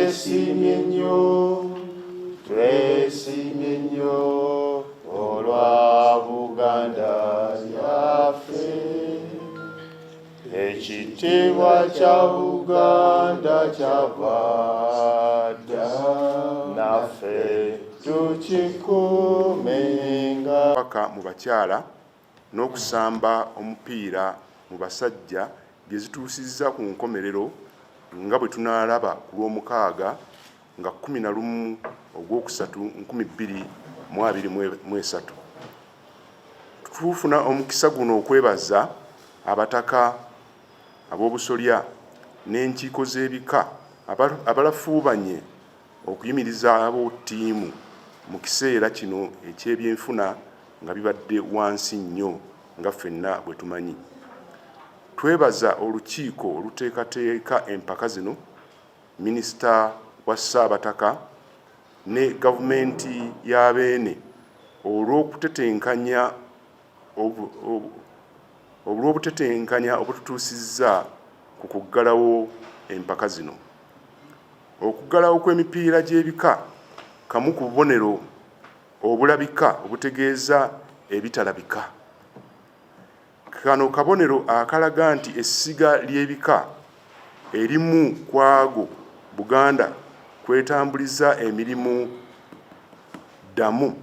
Twesimye nnyo olwa Buganda yaffe. Ekitiibwa kya Buganda kyava dda, naffe tukikuumenga. Mpaka mu bakyala n'okusamba omupiira mu basajja bye zituusizza ku nkomerero nga bwe tunaalaba ku lw'omukaaga nga 11 Ogwokusatu 2023. Tufuna omukisa guno okwebaza abataka ab'obusolya n'enkiiko z'ebika abalafuubanye okuyimiriza ab'ottiimu mu kiseera kino eky'ebyenfuna nga bibadde wansi nnyo nga ffenna bwe tumanyi. Twebaza olukiiko oluteekateeka empaka zino, minisita wa Ssaabataka ne gavumenti y'abeene olw'obutetenkanya obututuusizza ku kuggalawo empaka zino. Okuggalawo kw'emipiira gy'ebika kamu ku bubonero obulabika obutegeeza ebitalabika. Kano kabonero akalaga nti essiga ly'ebika erimu kwago Buganda kwetambuliza emirimu ddamu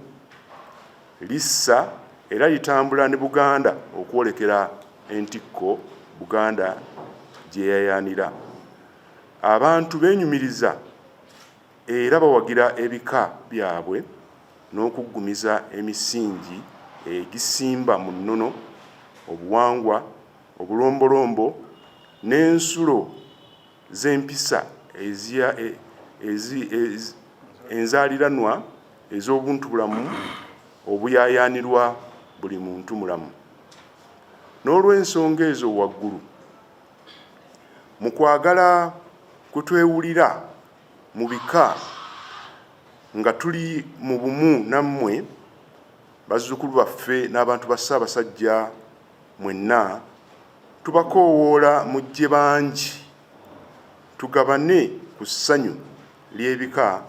lissa era litambula ne Buganda okwolekera entikko Buganda gye yayaanira. Abantu beenyumiriza era bawagira ebika byabwe n'okuggumiza emisingi egisimba mu nnono, obuwangwa, obulombolombo n'ensulo z'empisa enzaaliranwa ez'obuntubulamu obuyaayaanirwa buli muntu mulamu. N'olw'ensonga ezo waggulu, mu kwagala kutwewulira mu bika nga tuli mu bumu nammwe bazzukulu baffe n'abantu ba Ssaabasajja mwenna, tubakoowoola mujje bangi tugabane ku ssanyu ly'ebika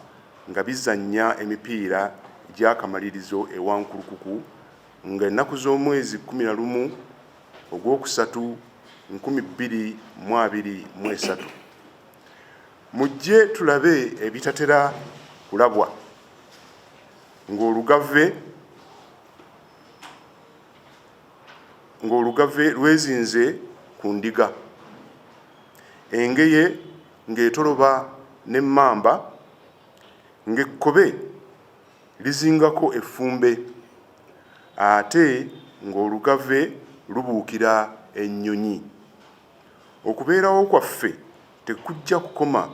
nga bizannya emipiira egy'akamalirizo e Wankulukuku nga ennaku z'omwezi 11 Ogwokusatu 2023. Mujje tulabe ebitatera kulabwa ng'olugave lwezinze ku ndiga, engeye ng'etoloba n'emmamba, ng'ekkobe lizingako effumbe, ate ng'olugave lubuukira ennyonyi. Okubeerawo kwaffe tekujja kukoma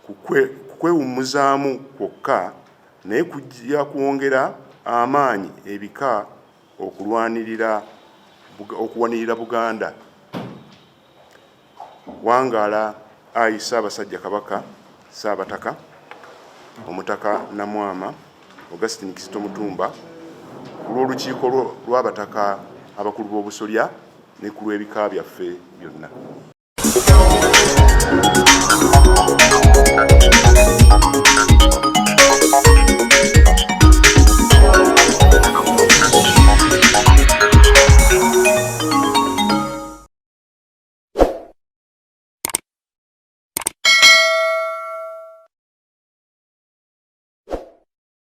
ku kwewummuzaamu kwokka, naye kujja kwongera amaanyi ebika okuwanirira Buganda. Wangaala Ayi Ssaabasajja Kabaka Ssaabataka Omutaka Namwama Augustine Kizito Mutumba ku lw'olukiiko lw'abataka abakulu b'obusolya ne ku lw'ebika byaffe byonna.